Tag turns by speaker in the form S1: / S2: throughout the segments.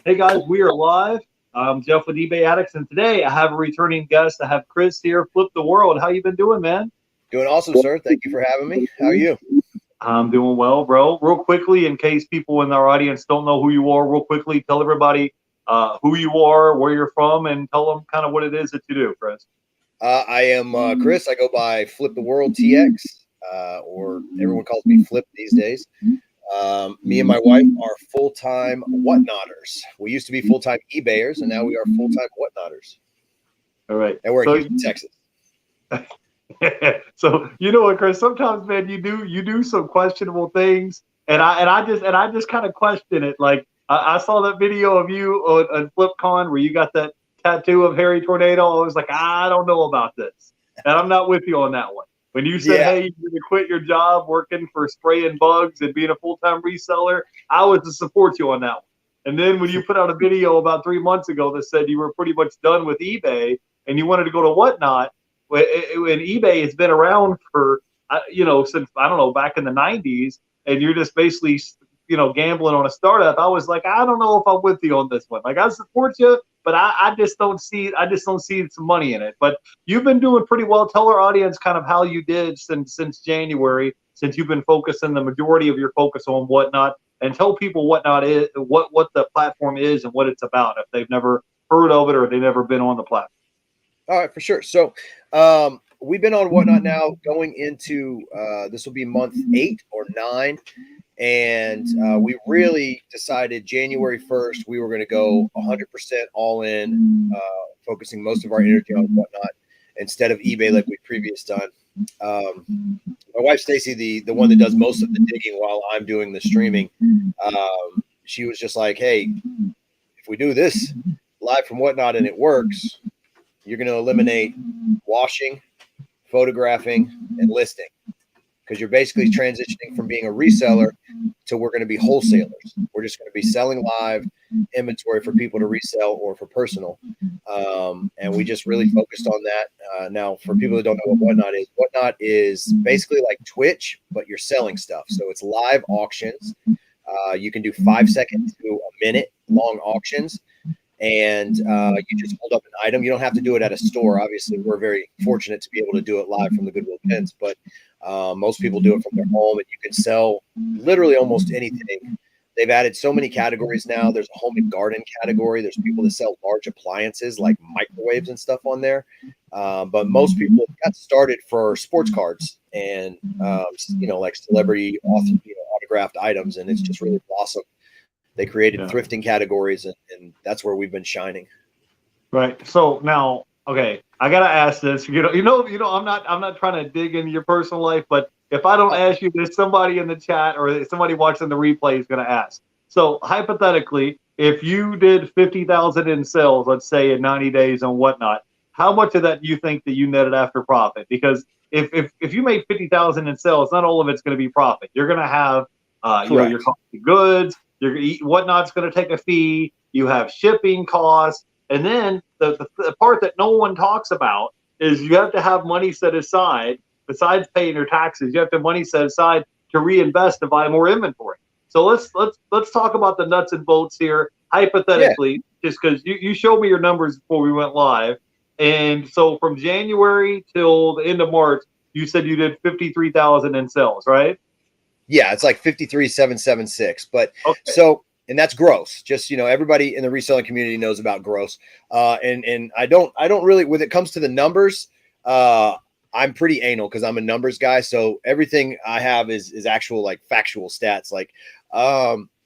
S1: Hey guys, we are live. I'm Jeff with eBay Addicts, and today I have a returning guest. I have Chris here. Flip the world. How you been doing, man?
S2: Doing awesome, sir. Thank you for having me. How are you?
S1: I'm doing well, bro. Real quickly, in case people in our audience don't know who you are, real quickly, tell everybody who you are, where you're from, and tell them kind of what it is that you do, Chris.
S2: I am Chris. I go by Flip the World TX, or everyone calls me Flip these days. Me and my wife are full-time whatnotters. We used to be full-time eBayers, and now we are full-time whatnotters.
S1: All right.
S2: And we're in
S1: So,
S2: Houston, Texas.
S1: so you know what, Chris? Sometimes, man, you do some questionable things, and I just kind of question it. Like I saw that video of you on FlipCon where you got that tattoo of Harry Tornado. I was like, I don't know about this, and I'm not with you on that one. When you said,
S2: Yeah.
S1: hey, you're gonna quit your job working for spraying bugs and being a full-time reseller, I was to support you on that one. And then when you put out a video about 3 months ago that said you were pretty much done with eBay and you wanted to go to Whatnot, when eBay has been around for since I don't know, back in the 90s, and you're just basically gambling on a startup. I was like, I don't know if I'm with you on this one. Like, I support you, but I just don't see some money in it. But you've been doing pretty well. Tell our audience kind of how you did since January, since you've been focusing the majority of your focus on Whatnot, and tell people Whatnot is, what the platform is and what it's about if they've never heard of it or they've never been on the platform.
S2: All right, for sure. So we've been on Whatnot now going into this will be month 8 or 9. And we really decided January 1st, we were going to go 100% all in, focusing most of our energy on Whatnot instead of eBay like we'd previously done. My wife, Stacy, the one that does most of the digging while I'm doing the streaming, she was just like, hey, if we do this live from Whatnot and it works, you're going to eliminate washing, photographing, and listing, because you're basically transitioning from being a reseller to we're going to be wholesalers. We're just going to be selling live inventory for people to resell or for personal. And we just really focused on that. Now, for people that don't know what Whatnot is basically like Twitch, but you're selling stuff. So it's live auctions. You can do 5-second to a minute long auctions. And you just hold up an item. You don't have to do it at a store. Obviously, we're very fortunate to be able to do it live from the Goodwill Pins, but most people do it from their home, and you can sell literally almost anything. They've added so many categories now. There's a home and garden category. There's people that sell large appliances like microwaves and stuff on there. But most people got started for sports cards and, like celebrity autographed items, and it's just really blossomed. They created thrifting categories, and that's where we've been shining.
S1: Right. So now, okay, I gotta ask this. I'm not trying to dig into your personal life, but if I don't ask you this, somebody in the chat or somebody watching the replay is gonna ask. So hypothetically, if you did 50,000 in sales, let's say in 90 days and Whatnot, how much of that do you think that you netted after profit? Because if you made 50,000 in sales, not all of it's going to be profit. You're going to have your cost of goods. Whatnot's going to take a fee. You have shipping costs. And then the part that no one talks about is you have to have money set aside. Besides paying your taxes, you have to have money set aside to reinvest to buy more inventory. So let's talk about the nuts and bolts here, hypothetically, just because you showed me your numbers before we went live. And so from January till the end of March, you said you did 53,000 in sales, right?
S2: Yeah, it's like 53,776. But so, and that's gross. Just, everybody in the reselling community knows about gross. And I don't really, when it comes to the numbers, I'm pretty anal because I'm a numbers guy. So everything I have is actual, like, factual stats. Like,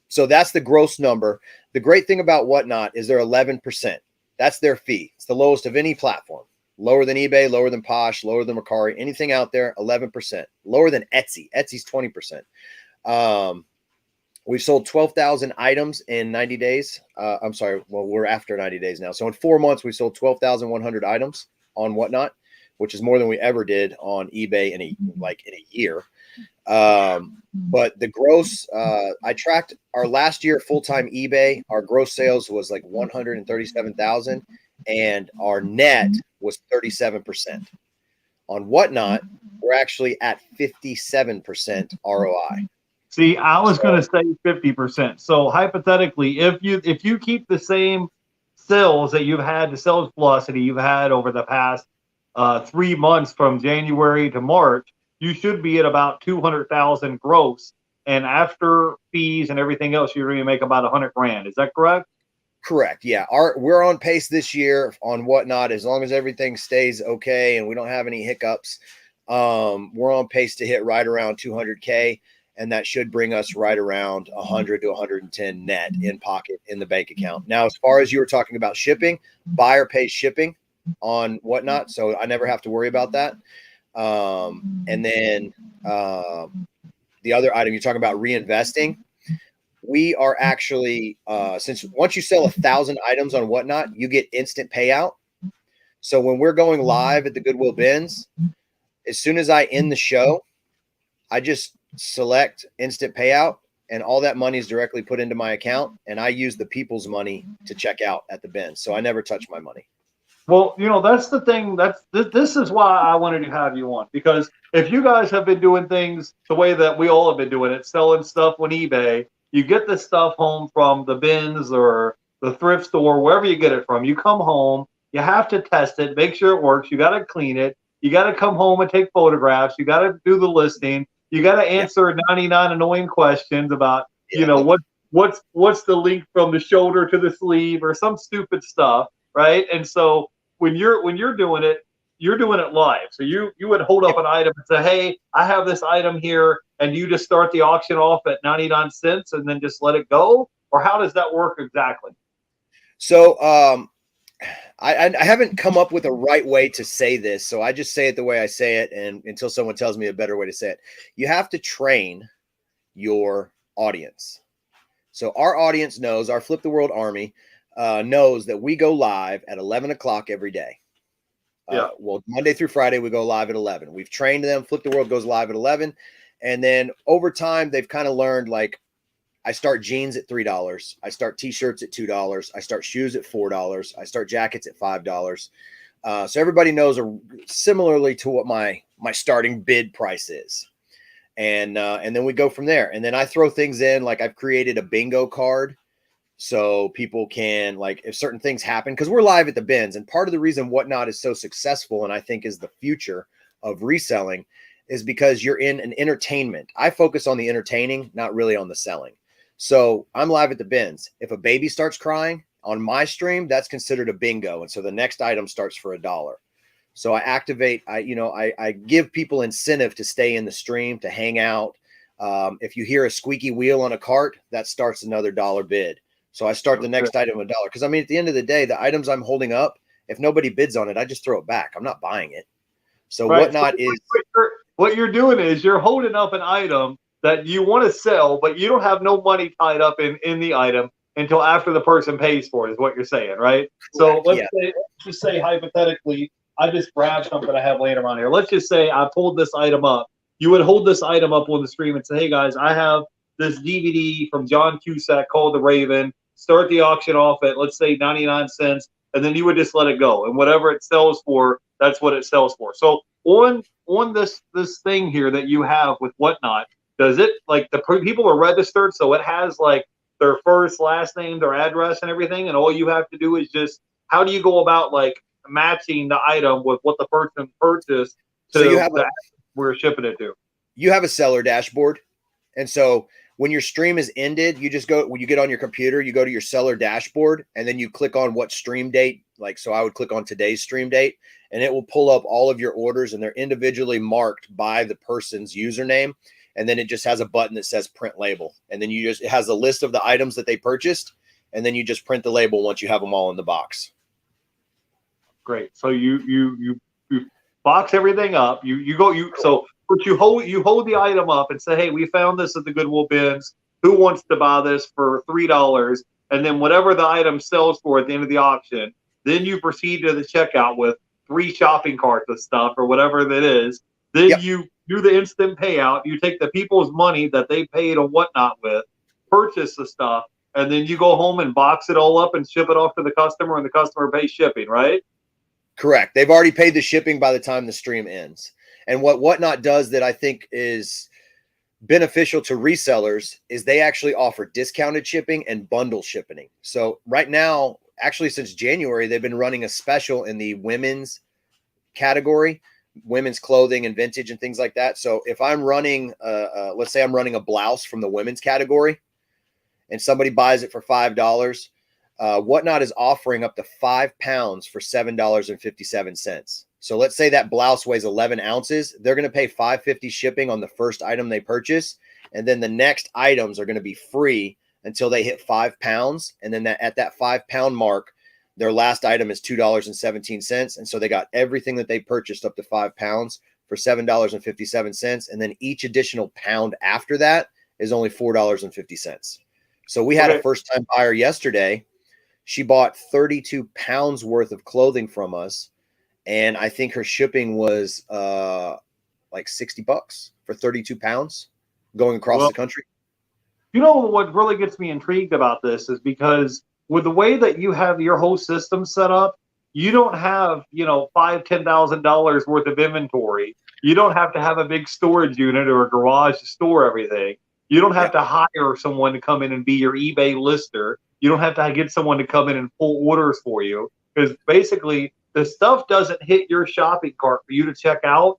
S2: so that's the gross number. The great thing about Whatnot is they're 11%. That's their fee. It's the lowest of any platform. Lower than eBay, lower than Posh, lower than Mercari, anything out there, 11%. Lower than Etsy. Etsy's 20%. We've sold 12,000 items in 90 days. I'm sorry. Well, we're after 90 days now. So in 4 months, we sold 12,100 items on Whatnot, which is more than we ever did on eBay in a year. But the gross, I tracked our last year full-time eBay. Our gross sales was like 137,000, and our net was 37%. On Whatnot, we're actually at 57% ROI.
S1: See, I was
S2: So
S1: going to say 50%. So hypothetically, if you keep the same sales that you've had, the sales velocity you've had over the past 3 months from January to March, you should be at about 200,000 gross. And after fees and everything else, you're going to make about 100 grand. Is that correct?
S2: correct. Yeah. We're on pace this year on Whatnot. As long as everything stays okay and we don't have any hiccups, we're on pace to hit right around 200K. And that should bring us right around 100 to 110 net in pocket in the bank account. Now, as far as you were talking about shipping, buyer pays shipping on Whatnot. So I never have to worry about that. And then the other item you're talking about reinvesting, we are actually since once you sell 1,000 items on Whatnot, you get instant payout. So when we're going live at the Goodwill Bins, as soon as I end the show, I just select instant payout, and all that money is directly put into my account, and I use the people's money to check out at the bin. So I never touch my money.
S1: Well, that's the thing. This is why I wanted to have you on, because if you guys have been doing things the way that we all have been doing it, selling stuff on eBay, you get the stuff home from the bins or the thrift store, wherever you get it from. You come home, you have to test it, make sure it works. You got to clean it. You got to come home and take photographs. You got to do the listing. You got to answer 99 annoying questions about,
S2: Yeah.
S1: what's the link from the shoulder to the sleeve or some stupid stuff, right? And so when you're doing it, you're doing it live. So you would hold up an item and say, "Hey, I have this item here," and you just start the auction off at 99 cents and then just let it go? Or how does that work exactly?
S2: So I haven't come up with a right way to say this, so I just say it the way I say it, and until someone tells me a better way to say it. You have to train your audience. So our audience knows, our Flip the World Army knows that we go live at 11 o'clock every day.
S1: Yeah.
S2: Well, Monday through Friday, we go live at 11. We've trained them. Flip the World goes live at 11. And then over time, they've kind of learned, like, I start jeans at $3. I start t-shirts at $2. I start shoes at $4. I start jackets at $5. So everybody knows similarly to what my starting bid price is. And then we go from there. And then I throw things in, like I've created a bingo card. So people can, like, if certain things happen, because we're live at the bins, and part of the reason Whatnot is so successful, and I think is the future of reselling, is because you're in an entertainment. I focus on the entertaining, not really on the selling. So I'm live at the bins. If a baby starts crying on my stream, that's considered a bingo. And so the next item starts for $1. So I activate, I give people incentive to stay in the stream, to hang out. If you hear a squeaky wheel on a cart, that starts another $1 bid. So I start the next item $1. Because I mean, at the end of the day, the items I'm holding up, if nobody bids on it, I just throw it back. I'm not buying it. So
S1: Right.
S2: Whatnot is
S1: What you're doing is you're holding up an item that you want to sell, but you don't have no money tied up in the item until after the person pays for it, is what you're saying, right? So let's just say hypothetically, I just grabbed something I have laying around here. Let's just say I pulled this item up. You would hold this item up on the stream and say, "Hey guys, I have this DVD from John Cusack called The Raven." Start the auction off at, let's say, 99 cents, and then you would just let it go. And whatever it sells for, that's what it sells for. So on this thing here that you have with Whatnot, does it, like, the people are registered, so it has like their first, last name, their address, and everything, and all you have to do is just, how do you go about like matching the item with what the person purchased to we're shipping it to?
S2: You have a seller dashboard, and so when your stream is ended, you just go, when you get on your computer, you go to your seller dashboard, and then you click on what stream date. Like, so I would click on today's stream date, and it will pull up all of your orders, and they're individually marked by the person's username. And then it just has a button that says print label. And then it has a list of the items that they purchased. And then you just print the label once you have them all in the box.
S1: Great. So you box everything up. But you hold the item up and say, "Hey, we found this at the Goodwill Bins. Who wants to buy this for $3?" And then whatever the item sells for at the end of the auction, then you proceed to the checkout with 3 shopping carts of stuff or whatever that is. Then you do the instant payout. You take the people's money that they paid on Whatnot with, purchase the stuff, and then you go home and box it all up and ship it off to the customer, and the customer pays shipping, right?
S2: Correct. They've already paid the shipping by the time the stream ends. And what Whatnot does that I think is beneficial to resellers is they actually offer discounted shipping and bundle shipping. So right now, actually since January, they've been running a special in the women's category, women's clothing and vintage and things like that. So if I'm running, let's say I'm running a blouse from the women's category and somebody buys it for $5, Whatnot is offering up to 5 pounds for $7.57. So let's say that blouse weighs 11 ounces. They're going to pay $5.50 shipping on the first item they purchase. And then the next items are going to be free until they hit 5 pounds. And then at that 5 pound mark, their last item is $2.17. And so they got everything that they purchased up to 5 pounds for $7.57. And then each additional pound after that is only $4.50. So we had a first time buyer yesterday. She bought 32 pounds worth of clothing from us. And I think her shipping was like $60 for 32 pounds going across the country.
S1: You know what really gets me intrigued about this is because with the way that you have your whole system set up, you don't have, $5,000-$10,000 worth of inventory. You don't have to have a big storage unit or a garage to store everything. You don't have to hire someone to come in and be your eBay lister. You don't have to get someone to come in and pull orders for you, because basically the stuff doesn't hit your shopping cart for you to check out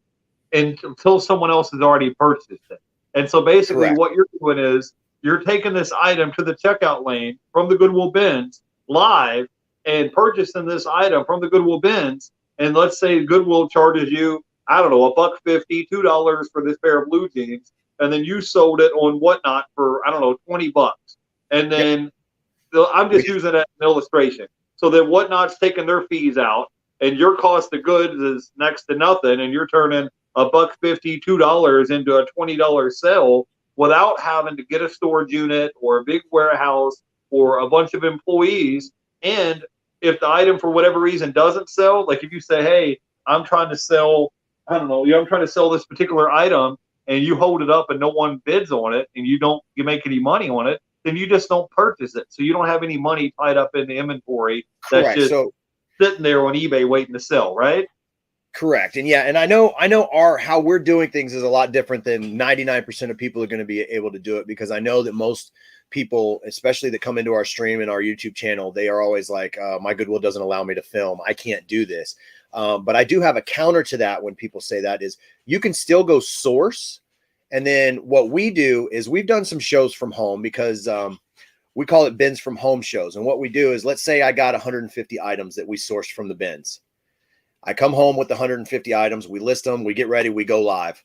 S1: until someone else has already purchased it. And so basically what you're doing is you're taking this item to the checkout lane from the Goodwill bins live and purchasing this item from the Goodwill bins. And let's say Goodwill charges you, I don't know, $1.50, $2 for this pair of blue jeans. And then you sold it on Whatnot for, I don't know, $20. And then I'm just using that as an illustration. So then Whatnot's taking their fees out and your cost of goods is next to nothing. And you're turning $1.50, $2 into a $20 sale without having to get a storage unit or a big warehouse or a bunch of employees. And if the item for whatever reason doesn't sell, like if you say, hey, I'm trying to sell, I'm trying to sell this particular item, and you hold it up and no one bids on it and you make any money on it, then you just don't purchase it. So you don't have any money tied up in the inventory that's just sitting there on eBay waiting to sell, right?
S2: Correct. And and I know how we're doing things is a lot different than 99% of people are going to be able to do it, because I know that most people, especially that come into our stream and our YouTube channel, they are always like, my Goodwill doesn't allow me to film. I can't do this. But I do have a counter to that. When people say that, is you can still go source. And then what we do is we've done some shows from home, because we call it bins from home shows. And what we do is, let's say I got 150 items that we sourced from the bins. I come home with the 150 items, we list them, we get ready, we go live.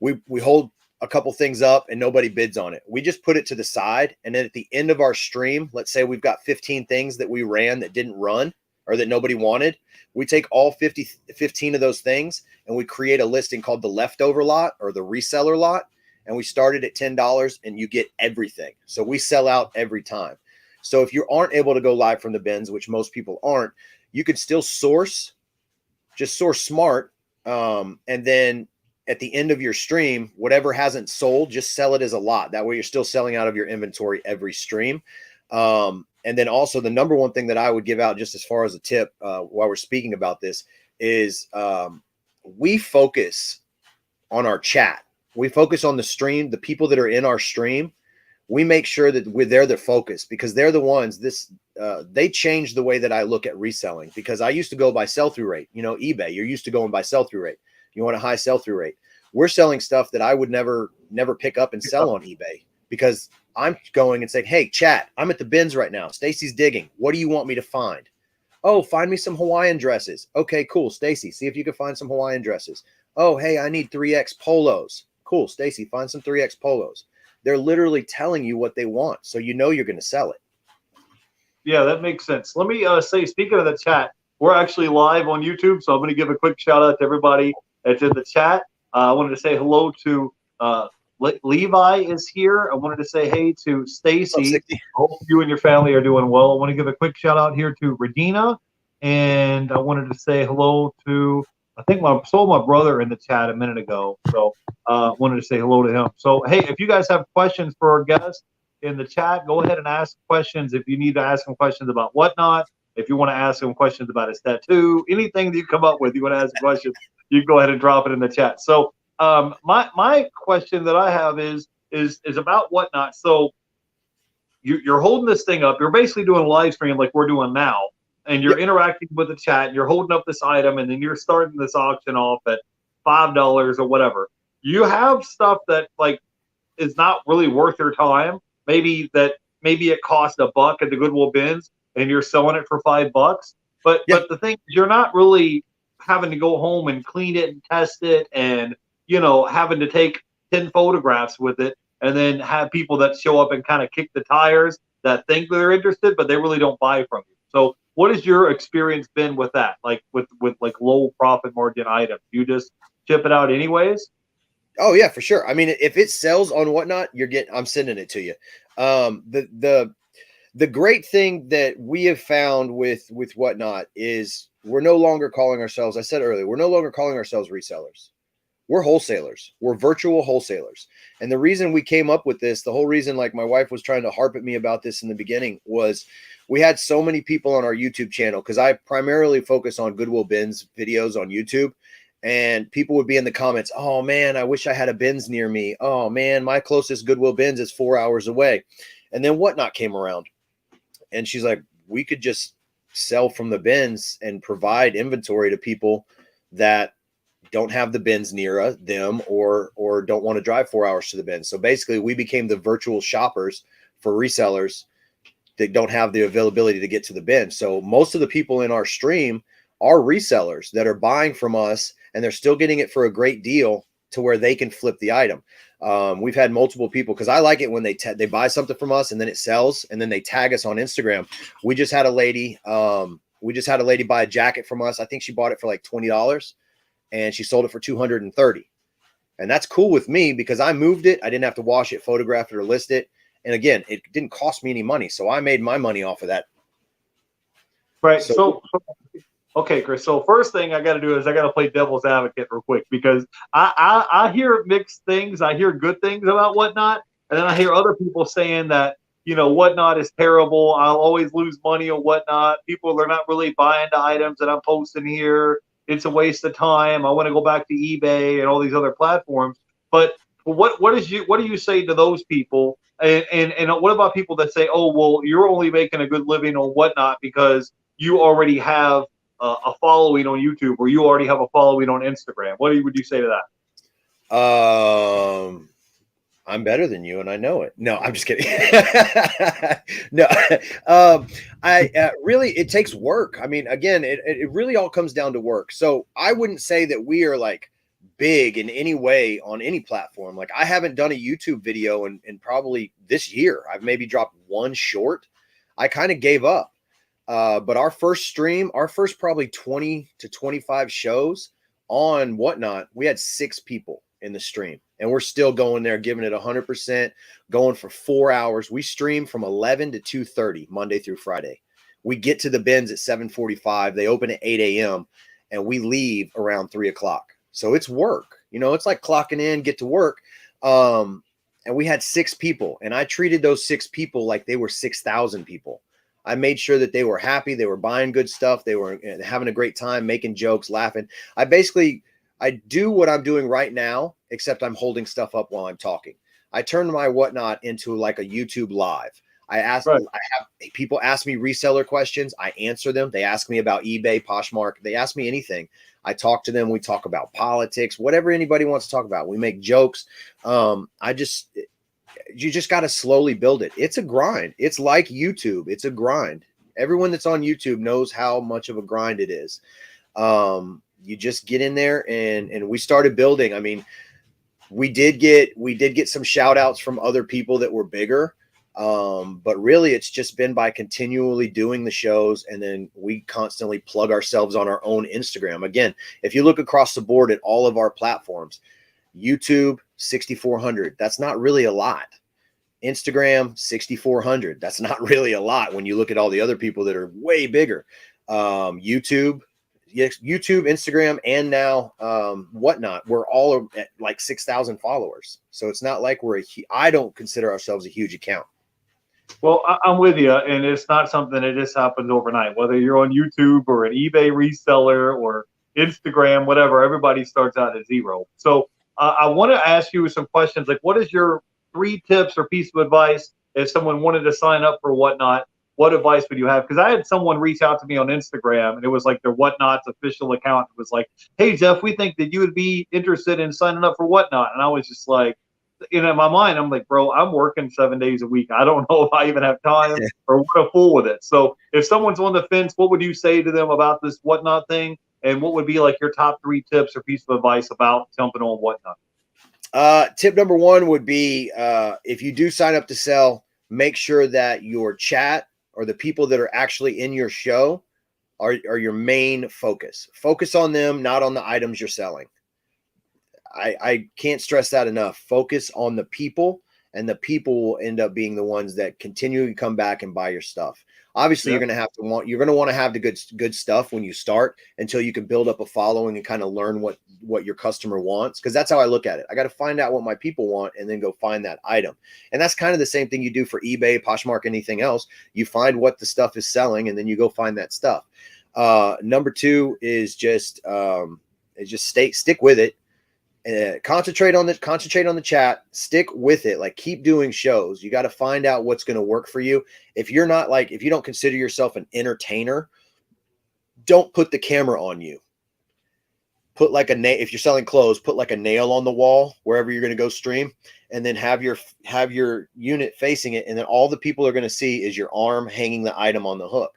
S2: We hold a couple things up and nobody bids on it. We just put it to the side. And then at the end of our stream, let's say we've got 15 things that we ran that didn't run or that nobody wanted. We take all 15 of those things and we create a listing called the leftover lot or the reseller lot. And we started at $10 and you get everything. So we sell out every time. So if you aren't able to go live from the bins, which most people aren't, you could still source. Just source smart. And then at the end of your stream, whatever hasn't sold, just sell it as a lot. That way you're still selling out of your inventory every stream. And then also the number one thing that I would give out, just as far as a tip, while we're speaking about this, is we focus on our chat. We focus on the stream, the people that are in our stream. We make sure that they're the focus, because they're the ones they changed the way that I look at reselling, because I used to go by sell-through rate. eBay, you're used to going by sell-through rate. You want a high sell-through rate. We're selling stuff that I would never pick up and sell on eBay, because I'm going and saying, hey, chat, I'm at the bins right now. Stacy's digging. What do you want me to find? Oh, find me some Hawaiian dresses. Okay, cool. Stacy, see if you can find some Hawaiian dresses. Oh, hey, I need 3X polos. Cool. Stacy, find some 3X polos. They're literally telling you what they want, so you're going to sell it.
S1: Yeah, that makes sense. Let me say, speaking of the chat, we're actually live on YouTube, so I'm going to give a quick shout out to everybody that's in the chat. I wanted to say hello to Levi is here. I wanted to say hey to Stacy. I hope you and your family are doing well. I want to give a quick shout out here to Regina, and I wanted to say hello to, I think I saw my brother in the chat a minute ago, so wanted to say hello to him. So, hey, if you guys have questions for our guests in the chat, go ahead and ask questions. If you need to ask them questions about Whatnot, if you want to ask them questions about his tattoo, anything that you come up with, you want to ask a question, you can go ahead and drop it in the chat. So My question that I have is about Whatnot. So you're holding this thing up. You're basically doing a live stream like we're doing now, and you're
S2: Yep.
S1: interacting with the chat. And you're holding up this item, and then you're starting this auction off at $5 or whatever. You have stuff that like is not really worth your time. Maybe it cost $1 at the Goodwill bins, and you're selling it for $5. But
S2: Yeah.
S1: the thing is, you're not really having to go home and clean it and test it, and having to take 10 photographs with it, and then have people that show up and kind of kick the tires that think they're interested, but they really don't buy from you. So, what has your experience been with that? Like with like low profit margin items, you just ship it out anyways?
S2: Oh yeah, for sure. I mean, if it sells on Whatnot, I'm sending it to you. The great thing that we have found with Whatnot is we're no longer calling ourselves, I said earlier, we're no longer calling ourselves resellers. We're wholesalers. We're virtual wholesalers. And the reason we came up with this, the whole reason like my wife was trying to harp at me about this in the beginning was we had so many people on our YouTube channel because I primarily focus on Goodwill Bins videos on YouTube. And people would be in the comments, oh man, I wish I had a bins near me. Oh man, my closest Goodwill bins is 4 hours away. And then Whatnot came around. And she's like, we could just sell from the bins and provide inventory to people that don't have the bins near them or don't want to drive 4 hours to the bins. So basically we became the virtual shoppers for resellers that don't have the availability to get to the bin. So most of the people in our stream are resellers that are buying from us, and they're still getting it for a great deal to where they can flip the item. We've had multiple people, because I like it when they buy something from us and then it sells and then they tag us on Instagram. We just had a lady buy a jacket from us. I think she bought it for like $20 and she sold it for $230. And that's cool with me because I moved it. I didn't have to wash it, photograph it, or list it. And again, it didn't cost me any money. So I made my money off of that.
S1: Right. So okay, Chris. So first thing I got to do is I got to play devil's advocate real quick, because I hear mixed things. I hear good things about Whatnot, and then I hear other people saying that Whatnot is terrible. I'll always lose money on Whatnot. People are not really buying the items that I'm posting here. It's a waste of time. I want to go back to eBay and all these other platforms. But what do you say to those people? And what about people that say, oh well, you're only making a good living on Whatnot because you already have a following on YouTube, or you already have a following on Instagram? What would you say to
S2: that? I'm better than you, and I know it. No, I'm just kidding. No, really, it takes work. I mean, again, it really all comes down to work. So I wouldn't say that we are like big in any way on any platform. Like I haven't done a YouTube video in probably this year. I've maybe dropped one short. I kind of gave up. But our first probably 20 to 25 shows on Whatnot, we had 6 people in the stream, and we're still going there, giving it 100%, going for 4 hours. We stream from 11 to 2:30 Monday through Friday. We get to the bins at 7:45. They open at 8 a.m. and we leave around 3 o'clock. So it's work. It's like clocking in, get to work. And we had 6 people, and I treated those 6 people like they were 6,000 people. I made sure that they were happy. They were buying good stuff. They were having a great time, making jokes, laughing. I do what I'm doing right now, except I'm holding stuff up while I'm talking. I turned my Whatnot into like a YouTube live. I have people ask me reseller questions. I answer them. They ask me about eBay, Poshmark. They ask me anything. I talk to them. We talk about politics, whatever anybody wants to talk about. We make jokes. You just got to slowly build it. It's a grind. It's like YouTube. It's a grind. Everyone that's on YouTube knows how much of a grind it is. You just get in there and we started building. I mean, we did get some shout outs from other people that were bigger. But really it's just been by continually doing the shows. And then we constantly plug ourselves on our own Instagram. Again, if you look across the board at all of our platforms, YouTube, 6,400. That's not really a lot. Instagram, 6,400. That's not really a lot when you look at all the other people that are way bigger. YouTube, Instagram, and now Whatnot, we're all at like 6,000 followers. So it's not like I don't consider ourselves a huge account.
S1: Well, I'm with you, and it's not something that just happens overnight. Whether you're on YouTube or an eBay reseller or Instagram, whatever, everybody starts out at zero. So I want to ask you some questions. Like, what is your 3 tips or piece of advice if someone wanted to sign up for Whatnot? What advice would you have? Because I had someone reach out to me on Instagram, and it was like their Whatnot's official account. It was like, "Hey Jeff, we think that you would be interested in signing up for Whatnot," and I was just like, in my mind, I'm like, bro, I'm working 7 days a week. I don't know if I even have time or what to fool with it. So if someone's on the fence, what would you say to them about this Whatnot thing? And what would be like your top 3 tips or piece of advice about jumping on Whatnot?
S2: Tip number one would be if you do sign up to sell, make sure that your chat or the people that are actually in your show are your main focus. Focus on them, not on the items you're selling. I can't stress that enough. Focus on the people, and the people will end up being the ones that continually come back and buy your stuff. Obviously, you're going to want to have the good stuff when you start until you can build up a following and kind of learn what your customer wants. Because that's how I look at it. I got to find out what my people want and then go find that item. And that's kind of the same thing you do for eBay, Poshmark, anything else. You find what the stuff is selling, and then you go find that stuff. Number 2 is just stick with it. Concentrate on the chat, stick with it. Like, keep doing shows. You got to find out what's going to work for you. If you don't consider yourself an entertainer, don't put the camera on you. Put like if you're selling clothes, put like a nail on the wall wherever you're going to go stream, and then have your unit facing it. And then all the people are going to see is your arm hanging the item on the hook.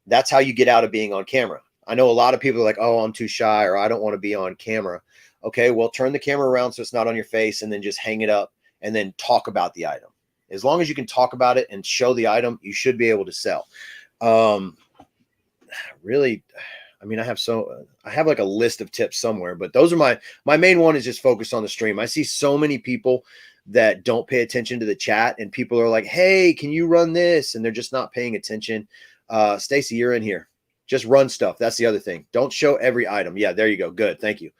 S2: That's how you get out of being on camera. I know a lot of people are like, oh, I'm too shy, or I don't want to be on camera. Okay, well, turn the camera around so it's not on your face, and then just hang it up and then talk about the item. As long as you can talk about it and show the item, you should be able to sell. Really, I mean, I have like a list of tips somewhere, but those are my main one is just focus on the stream. I see so many people that don't pay attention to the chat, and people are like, hey, can you run this? And they're just not paying attention. Stacy, you're in here. Just run stuff. That's the other thing. Don't show every item. Yeah, there you go. Good. Thank you.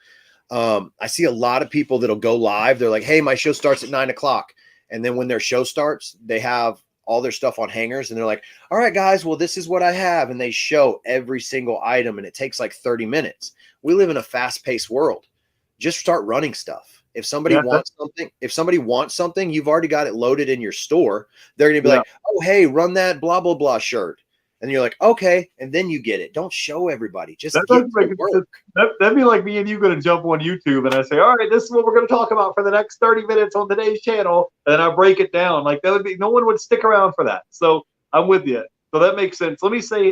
S2: I see a lot of people that'll go live. They're like, hey, my show starts at 9:00. And then when their show starts, they have all their stuff on hangers, and they're like, all right, guys, well, this is what I have. And they show every single item, and it takes like 30 minutes. We live in a fast-paced world. Just start running stuff. If somebody wants something, you've already got it loaded in your store. They're going to be like, oh, hey, run that blah, blah, blah shirt. And you're like, okay. And then you get it. Don't show everybody. Just
S1: that'd be like me and you going to jump on YouTube, and I say, all right, this is what we're going to talk about for the next 30 minutes on today's channel. And then I break it down. Like, that would be, no one would stick around for that. So I'm with you. So that makes sense. Let me say,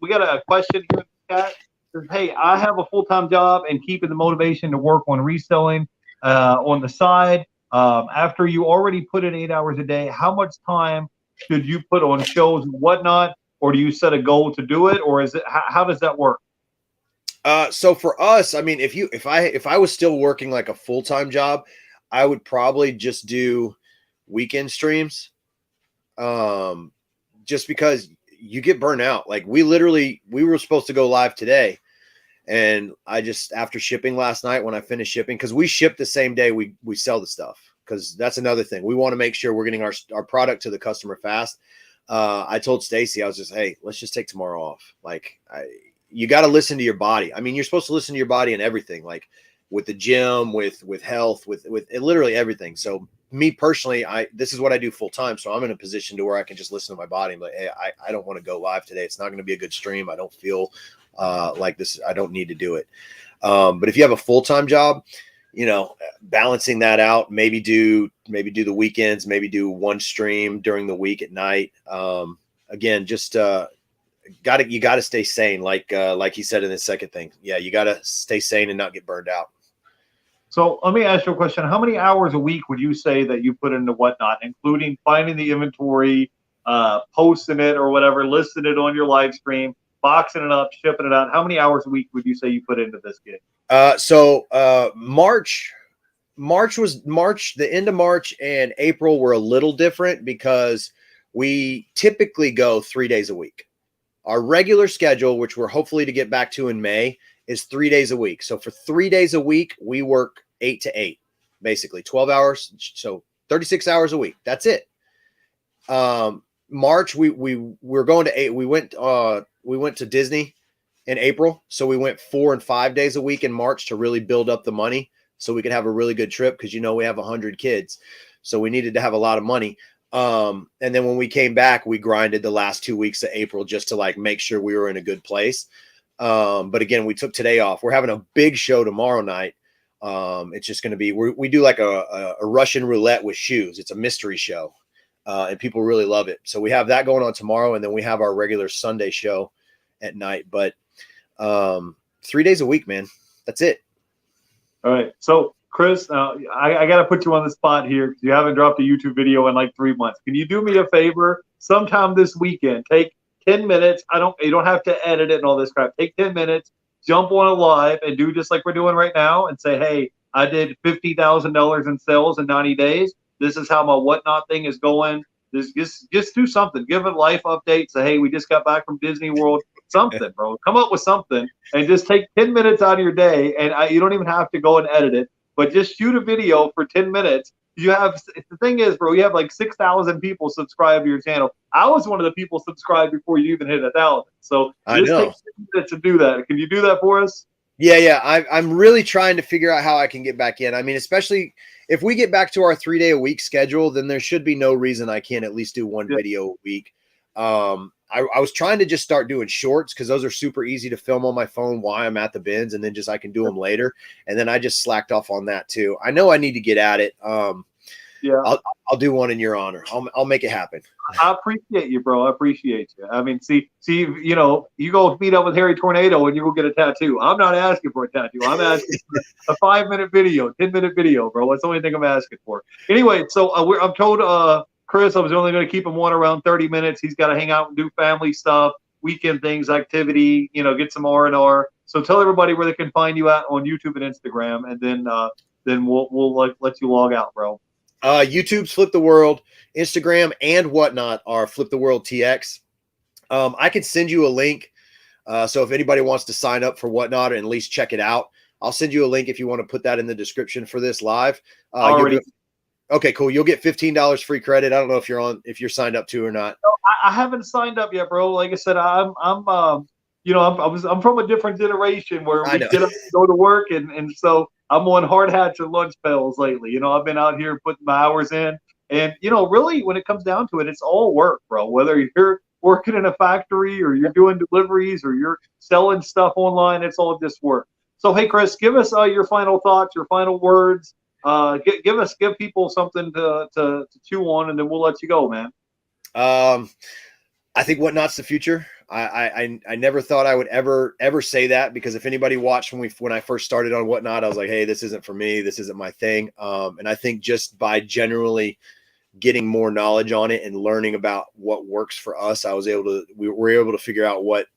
S1: we got a question here in the chat. It says, hey, I have a full-time job and keeping the motivation to work on reselling on the side. After you already put in 8 hours a day, how much time should you put on shows and whatnot? Or do you set a goal to do it, or is it how does that work?
S2: So for us, I mean, if I was still working like a full-time job, I would probably just do weekend streams. Just because you get burnt out. Like, we were supposed to go live today, and I just, after shipping last night, when I finished shipping, because we ship the same day we sell the stuff, because that's another thing. We want to make sure we're getting our product to the customer fast. I told Stacy, I was just, hey, let's just take tomorrow off. Like, you got to listen to your body. I mean, you're supposed to listen to your body and everything, like with the gym, with health, with literally everything. So me personally, this is what I do full time. So I'm in a position to where I can just listen to my body and be like, hey, I don't want to go live today. It's not going to be a good stream. I don't feel like this. I don't need to do it. But if you have a full-time job, you know, balancing that out, maybe do the weekends, maybe do one stream during the week at night. Again, just you got to stay sane. Like he said in the second thing. Yeah, you got to stay sane and not get burned out.
S1: So let me ask you a question. How many hours a week would you say that you put into Whatnot, including finding the inventory, posting it or whatever, listing it on your live stream, boxing it up, shipping it out? How many hours a week would you say you put into this gig?
S2: March, the end of March and April were a little different because we typically go 3 days a week. Our regular schedule, which we're hopefully to get back to in May, is 3 days a week. So for 3 days a week, we work 8 to 8, basically 12 hours. So 36 hours a week. That's it. March, we're going to 8. We went to Disney in April. So we went 4 and 5 days a week in March to really build up the money. so we could have a really good trip, because we have 100 kids, so we needed to have a lot of money. And then when we came back, we grinded the last 2 weeks of April just to like make sure we were in a good place. But again, we took today off. We're having a big show tomorrow night. It's just going to be, we do like a Russian roulette with shoes. It's a mystery show, and people really love it. So we have that going on tomorrow, and then we have our regular Sunday show at night. But 3 days a week, man. That's it.
S1: All right. So, Chris, I got to put you on the spot here because you haven't dropped a YouTube video in like 3 months. Can you do me a favor? Sometime this weekend, take 10 minutes. You don't have to edit it and all this crap. Take 10 minutes, jump on a live, and do just like we're doing right now, and say, hey, I did $50,000 in sales in 90 days. This is how my whatnot thing is going. Just do something. Give a life update. Say, hey, we just got back from Disney World. Something, bro. Come up with something, and just take 10 minutes out of your day, and you don't even have to go and edit it, but just shoot a video for 10 minutes. The thing is, bro, you have like 6,000 people subscribe to your channel. I was one of the people subscribed before you even hit 1,000. So just take 10 minutes to do that. Can you do that for us?
S2: Yeah. I'm really trying to figure out how I can get back in. I mean, especially if we get back to our 3 day a week schedule, then there should be no reason I can't at least do one video a week. I was trying to just start doing shorts because those are super easy to film on my phone while I'm at the bins, and then I can do them later. And then I just slacked off on that too. I know I need to get at it.
S1: Yeah,
S2: I'll do one in your honor. I'll make it happen.
S1: I appreciate you, bro. I appreciate you. I mean, see, you go meet up with Harry Tornado and you go get a tattoo. I'm not asking for a tattoo. I'm asking for a 5-minute video, 10-minute video, bro. That's the only thing I'm asking for. Anyway, so I'm told Chris, I was only going to keep him around 30 minutes. He's got to hang out and do family stuff, weekend things, activity, get some R&R. So tell everybody where they can find you at on YouTube and Instagram, and then we'll let you log out, bro.
S2: YouTube's Flip the World, Instagram and Whatnot are Flip the World TX. I could send you a link. So if anybody wants to sign up for Whatnot or at least check it out, I'll send you a link if you want to put that in the description for this live. Okay, cool. You'll get $15 free credit. I don't know if you're signed up to or not.
S1: No, I haven't signed up yet, bro. Like I said, I'm from a different generation where we get up and go to work, and so I'm on hard hats and lunch bells lately. I've been out here putting my hours in, and really when it comes down to it, it's all work, bro. Whether you're working in a factory or you're doing deliveries or you're selling stuff online, it's all just work. So hey, Chris, give us your final thoughts, your final words. Give people something to chew on, and then we'll let you go, man.
S2: I think Whatnot's the future. I never thought I would ever say that, because if anybody watched when I first started on Whatnot, I was like, hey, this isn't for me. This isn't my thing. And I think just by generally getting more knowledge on it and learning about what works for us, we were able to figure out what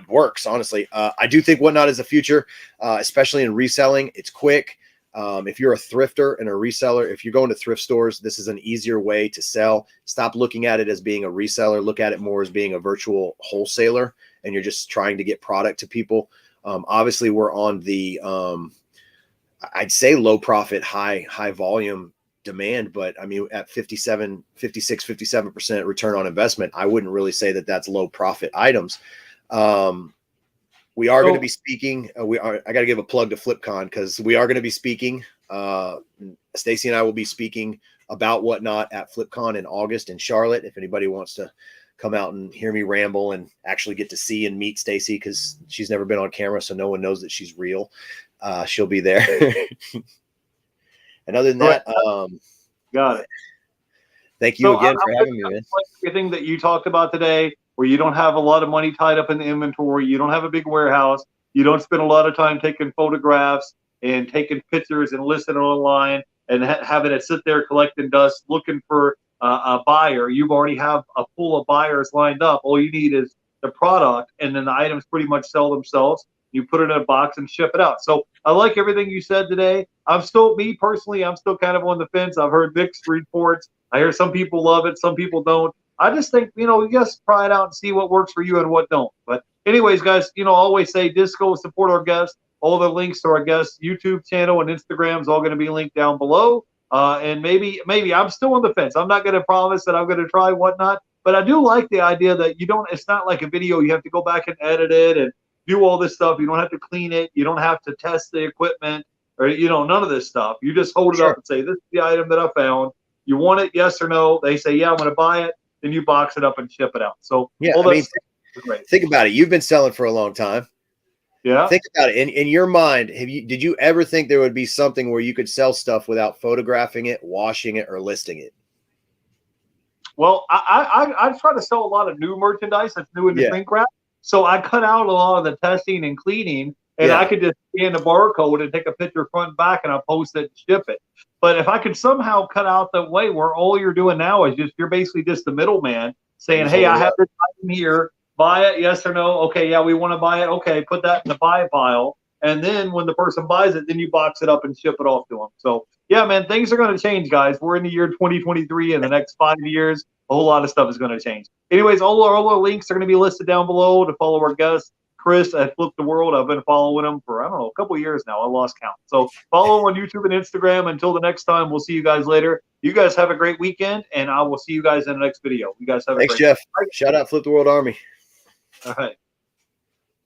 S2: works. Honestly, I do think Whatnot is the future, especially in reselling. It's quick. If you're a thrifter and a reseller, if you're going to thrift stores, this is an easier way to sell. Stop looking at it as being a reseller. Look at it more as being a virtual wholesaler, and you're just trying to get product to people. Obviously, we're on the, I'd say low profit, high volume demand, but I mean, at 57% return on investment, I wouldn't really say that that's low profit items. We are going to be speaking. I got to give a plug to FlipCon, because we are going to be speaking. Stacy and I will be speaking about Whatnot at FlipCon in August in Charlotte. If anybody wants to come out and hear me ramble and actually get to see and meet Stacy, because she's never been on camera, so no one knows that she's real, she'll be there. And other than that,
S1: got it.
S2: Thank you again for having me, man.
S1: Everything that you talked about today, where you don't have a lot of money tied up in the inventory, you don't have a big warehouse, you don't spend a lot of time taking photographs and taking pictures and listing it online and having it sit there collecting dust, looking for a buyer. You've already have a pool of buyers lined up. All you need is the product, and then the items pretty much sell themselves. You put it in a box and ship it out. So I like everything you said today. Me personally, I'm still kind of on the fence. I've heard mixed reports. I hear some people love it, some people don't. I just think, you just try it out and see what works for you and what don't. But anyways, guys, I always say disco, support our guests. All the links to our guests' YouTube channel and Instagram is all going to be linked down below. And maybe I'm still on the fence. I'm not going to promise that I'm going to try Whatnot, but I do like the idea that it's not like a video. You have to go back and edit it and do all this stuff. You don't have to clean it. You don't have to test the equipment. or none of this stuff. You just hold it up and say, "This is the item that I found. You want it? Yes or no?" They say, "Yeah, I'm going to buy it." Then you box it up and ship it out. So
S2: yeah,
S1: all
S2: I mean,
S1: great.
S2: Think about it. You've been selling for a long time.
S1: Yeah.
S2: Think about it. In your mind, did you ever think there would be something where you could sell stuff without photographing it, washing it, or listing it?
S1: Well, I try to sell a lot of new merchandise that's new into shrink wrap. So I cut out a lot of the testing and cleaning, and I could just scan the barcode and take a picture front and back, and I'll post it and ship it. But if I could somehow cut out the way where all you're doing now is you're basically just the middleman saying, "Hey, I have this item here. Buy it, yes or no? Okay, yeah, we want to buy it. Okay, put that in the buy pile." And then when the person buys it, then you box it up and ship it off to them. So yeah, man, things are going to change, guys. We're in the year 2023. In the next 5 years, a whole lot of stuff is going to change. Anyways, all our links are going to be listed down below to follow our guest, Chris at Flip the World. I've been following him for, I don't know, a couple of years now. I lost count. So follow him on YouTube and Instagram. Until the next time, we'll see you guys later. You guys have a great weekend, and I will see you guys in the next video. You guys have a great
S2: Jeff.
S1: night.
S2: Shout out Flip the World Army.
S1: All right.